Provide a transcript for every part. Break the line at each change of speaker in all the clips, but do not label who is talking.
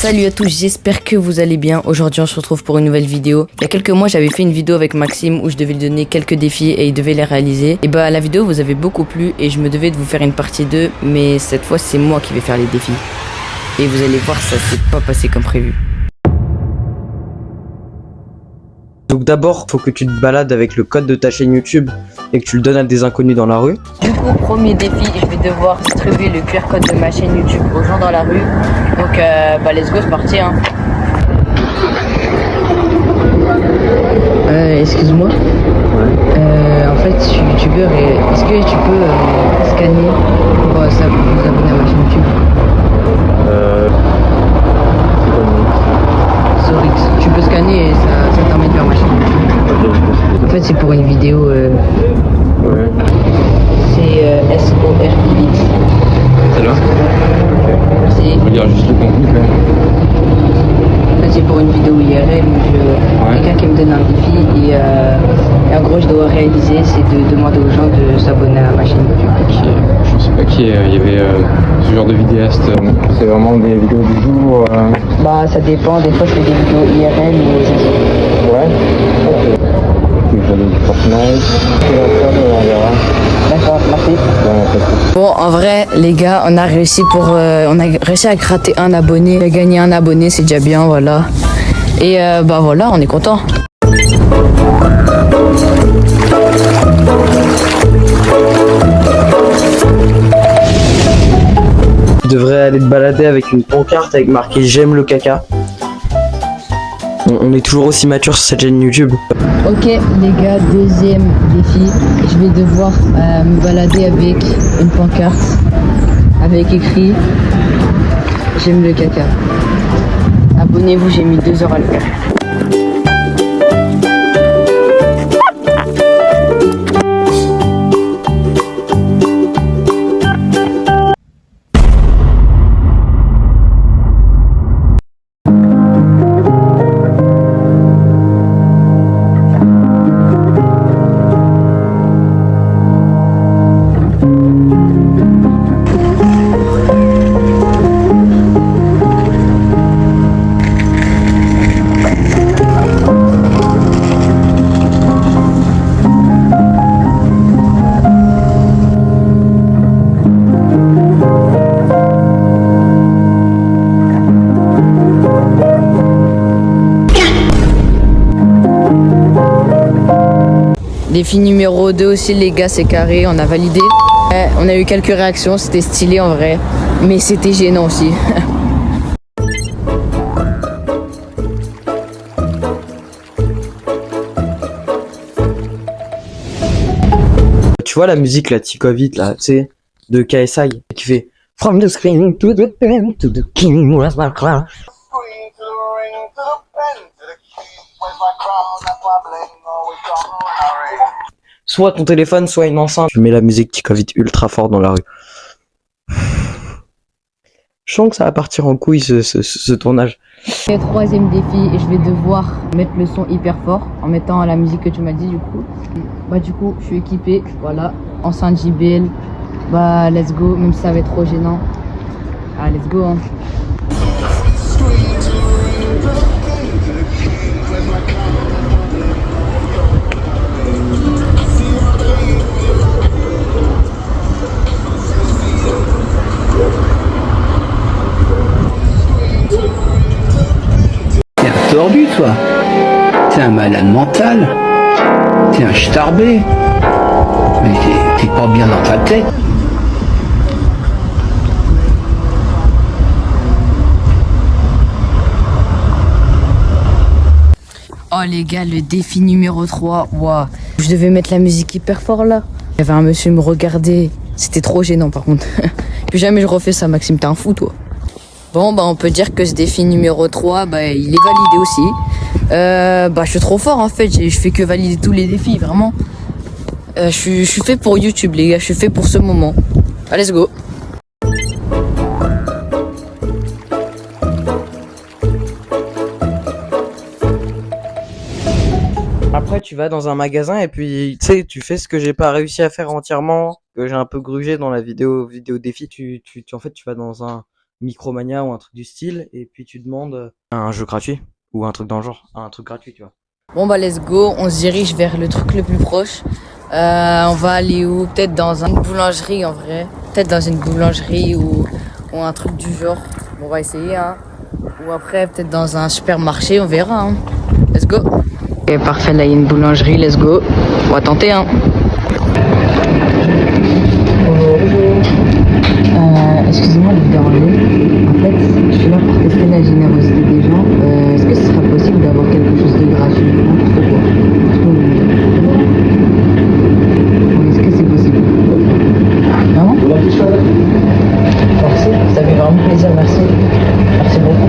Salut à tous, j'espère que vous allez bien. Aujourd'hui on se retrouve pour une nouvelle vidéo. Il y a quelques mois j'avais fait une vidéo avec Maxime où je devais lui donner quelques défis et il devait les réaliser. Et bah la vidéo vous avez beaucoup plu et je me devais de vous faire une partie 2, mais cette fois c'est moi qui vais faire les défis. Et vous allez voir, ça s'est pas passé comme prévu.
Donc d'abord, faut que tu te balades avec le code de ta chaîne YouTube et que tu le donnes à des inconnus dans la rue.
Du coup, premier défi, je vais devoir distribuer le QR code de ma chaîne YouTube aux gens dans la rue. Donc bah let's go, c'est parti hein. Excuse-moi.
Ouais.
En fait, je suis youtubeur et est-ce que tu peux scanner pour vous abonner à ma chaîne YouTube?
C'est quoi le nom?
Sorix, tu peux scanner et ça te permet de faire ma chaîne YouTube. En fait, c'est pour une vidéo.
Ouais.
C'est SORIX.
C'est là?
Merci.
Regarde juste le contenu quand même.
En fait, c'est pour une vidéo IRL où quelqu'un qui me donne un défi et en gros je dois réaliser, c'est de demander aux gens de s'abonner à ma chaîne YouTube.
Je sais pas qui il y avait ce genre de vidéaste. C'est vraiment des vidéos du jour.
Bah ça dépend, des fois je fais des vidéos IRL ou
Ouais. Ok. Je vais du Fortnite. On verra.
D'accord, merci. Bon, en vrai, les gars, on a réussi à gratter un abonné, à gagner un abonné, c'est déjà bien, voilà. Et bah voilà, on est content.
Tu devrais aller te balader avec une pancarte avec marqué j'aime le caca. On est toujours aussi mature sur cette chaîne YouTube.
Ok les gars, deuxième défi, je vais devoir me balader avec une pancarte avec écrit j'aime le caca. Abonnez-vous, j'ai mis 2 heures à le faire. Défi numéro 2 aussi les gars, c'est carré, on a validé. On a eu quelques réactions, c'était stylé en vrai, mais c'était gênant aussi.
Tu vois la musique là, Tikovit là, tu sais, de KSI, qui fait From the screen to the pen to the king was my crown. Soit ton téléphone, soit une enceinte. Tu mets la musique Tikovit ultra fort dans la rue. Je sens que ça va partir en couille ce tournage.
Et troisième défi, je vais devoir mettre le son hyper fort en mettant la musique que tu m'as dit du coup. Bah du coup, je suis équipé, voilà, enceinte JBL. Bah let's go, même si ça va être trop gênant. Ah let's go hein.
T'es un tordu, toi. T'es un malade mental. T'es un starbé. Mais t'es pas bien dans ta tête.
Oh les gars, le défi numéro 3, waouh. Je devais mettre la musique hyper fort là. Il y avait un monsieur me regarder, c'était trop gênant par contre. Plus jamais je refais ça, Maxime, t'es un fou toi. Bon bah on peut dire que ce défi numéro 3, bah il est validé aussi. Bah je suis trop fort en fait, je fais que valider tous les défis, vraiment. Je suis fait pour YouTube les gars, je suis fait pour ce moment. Allez, let's go.
Après, tu vas dans un magasin et puis, tu sais, tu fais ce que j'ai pas réussi à faire entièrement, que j'ai un peu grugé dans la vidéo défi. En fait, tu vas dans un Micromania ou un truc du style, et puis tu demandes un jeu gratuit, ou un truc dans le genre, un truc gratuit, tu vois.
Bon bah let's go, on se dirige vers le truc le plus proche. On va aller où? Peut-être dans une boulangerie en vrai. Peut-être dans une boulangerie ou un truc du genre. Bon, on va essayer hein. Ou après peut-être dans un supermarché, on verra hein. Let's go. Ok parfait, là il y a une boulangerie, let's go. On va tenter hein. Excusez-moi de vous déranger. En fait, je suis là pour tester la générosité des gens. Est-ce que ce sera possible d'avoir quelque chose de gratuit? Est-ce que c'est possible? Non? Merci, ça fait vraiment plaisir, merci. Merci beaucoup.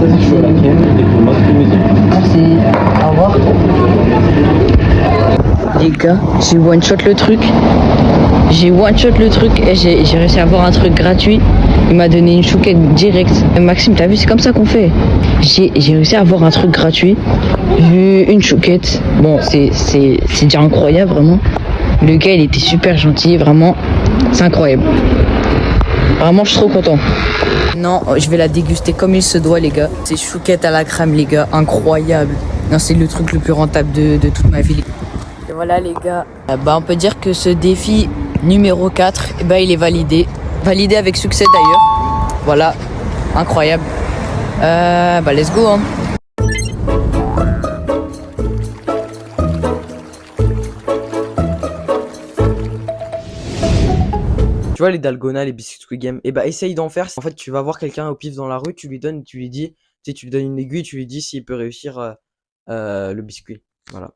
Ça c'est chaud la tienne et pour notre musique.
Merci. Au revoir. Les gars, j'ai one shot le truc. J'ai one shot le truc et j'ai réussi à avoir un truc gratuit. Il m'a donné une chouquette direct. Maxime, t'as vu, c'est comme ça qu'on fait. J'ai réussi à avoir un truc gratuit. J'ai eu une chouquette. Bon, c'est déjà incroyable, vraiment. Le gars, il était super gentil, vraiment. C'est incroyable. Vraiment, je suis trop content. Non, je vais la déguster comme il se doit, les gars. C'est chouquette à la crème, les gars. Incroyable. Non, c'est le truc le plus rentable de toute ma vie. Et voilà, les gars. On peut dire que ce défi numéro 4, il est validé. Validé avec succès, d'ailleurs. Voilà. Incroyable. Let's go, hein.
Tu vois les dalgona, les biscuits Squid Game, et essaye d'en faire. En fait, tu vas voir quelqu'un au pif dans la rue, tu lui donnes, tu lui dis, tu sais, tu lui donnes une aiguille, tu lui dis s'il peut réussir le biscuit. Voilà.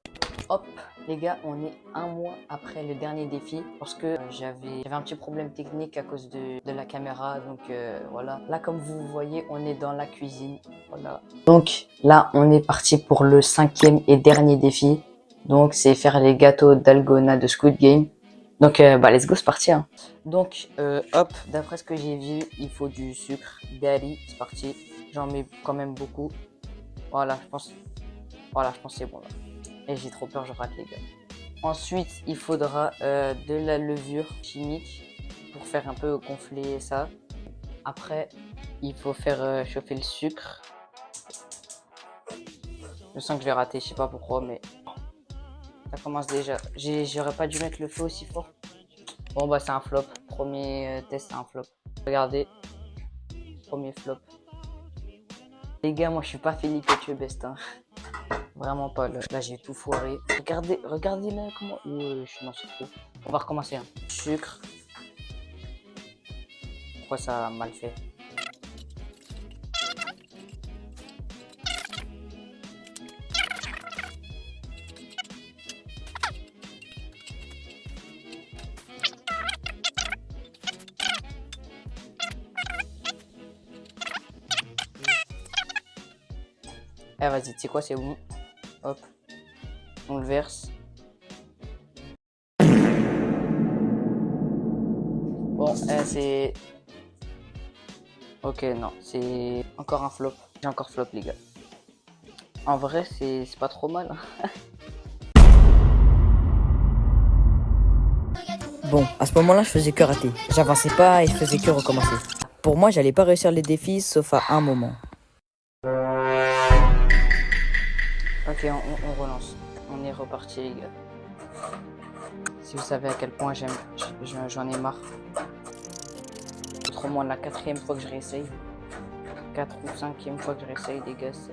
Hop, les gars, on est un mois après le dernier défi parce que j'avais un petit problème technique à cause de la caméra. Donc voilà. Là, comme vous voyez, on est dans la cuisine. Voilà. Donc là, on est parti pour le 5e et dernier défi. Donc c'est faire les gâteaux dalgona de Squid Game. Donc let's go, c'est parti. Hein. Donc hop, d'après ce que j'ai vu, il faut du sucre, daddy, c'est parti. J'en mets quand même beaucoup. Voilà, je pense que c'est bon là. Et j'ai trop peur, je rate les gars. Ensuite, il faudra de la levure chimique pour faire un peu gonfler ça. Après, il faut faire chauffer le sucre. Je sens que je vais rater, je sais pas pourquoi, mais ça commence déjà. J'aurais pas dû mettre le feu aussi fort. Bon c'est un flop. Premier test, c'est un flop. Regardez, premier flop. Les gars, moi je suis pas Philippe Etchebest, hein. Vraiment pas, là j'ai tout foiré. Regardez là comment... je suis dans ce truc. On va recommencer. Hein. Sucre. Pourquoi ça a mal fait? Eh vas-y, tu sais quoi, c'est bon. Hop, on le verse. Bon, c'est... Ok, non, c'est encore un flop. J'ai encore flop, les gars. En vrai, c'est pas trop mal. Bon, à ce moment-là, je faisais que rater. J'avançais pas et je faisais que recommencer. Pour moi, j'allais pas réussir les défis, sauf à un moment. Ok, on relance. On est reparti, les gars. Si vous savez à quel point j'en ai marre. C'est au moins la 4e fois que je réessaye. 4 ou 5e fois que je réessaye, les gars, ça...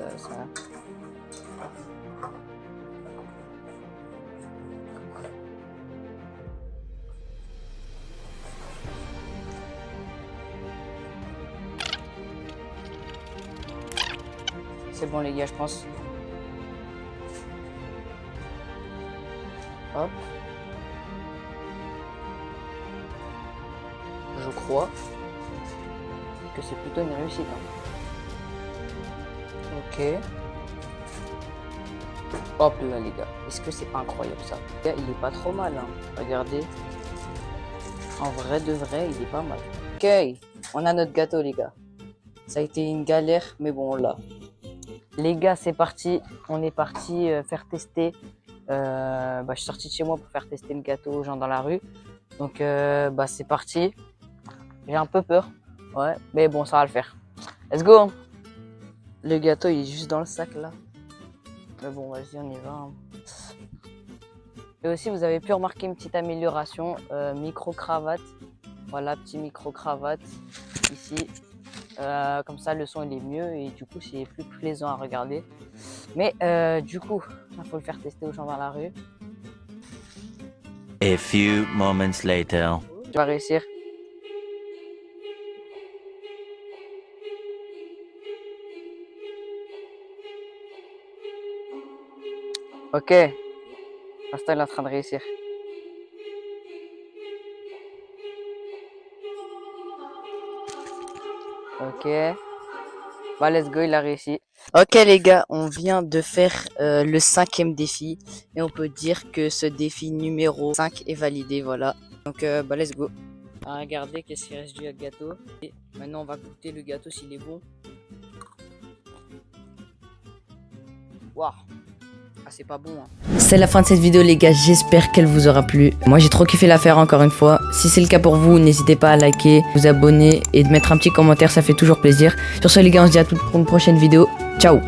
C'est bon, les gars, je pense. Hop. Je crois que c'est plutôt une réussite. Hein. Ok. Hop là, les gars. Est-ce que c'est pas incroyable ça? Il est pas trop mal. Hein. Regardez. En vrai de vrai, il est pas mal. Ok. On a notre gâteau, les gars. Ça a été une galère, mais bon, là. Les gars, c'est parti. On est parti faire tester. Je suis sorti de chez moi pour faire tester le gâteau aux gens dans la rue. Donc, c'est parti. J'ai un peu peur. Ouais, mais bon, ça va le faire. Let's go hein. Le gâteau, il est juste dans le sac, là. Mais bon, vas-y, on y va. Hein. Et aussi, vous avez pu remarquer une petite amélioration. Micro-cravate. Voilà, petit micro-cravate ici. Comme ça, le son, il est mieux. Et du coup, c'est plus plaisant à regarder. Mais du coup, il faut le faire tester aux gens dans la rue.
A few moments later.
Tu vas réussir. Ok. L'instant, il est en train de réussir. Ok. Bah, let's go, il a réussi. Ok les gars, on vient de faire le 5e défi. Et on peut dire que ce défi numéro 5 est validé, voilà. Donc bah let's go. Regardez qu'est-ce qu'il reste du gâteau. Et maintenant on va goûter le gâteau s'il est bon. Waouh. Ah, c'est pas bon hein. C'est la fin de cette vidéo les gars, j'espère qu'elle vous aura plu. Moi j'ai trop kiffé la faire encore une fois. Si c'est le cas pour vous, n'hésitez pas à liker, vous abonner et de mettre un petit commentaire, ça fait toujours plaisir. Sur ce les gars, on se dit à toutes pour une prochaine vidéo. Ciao.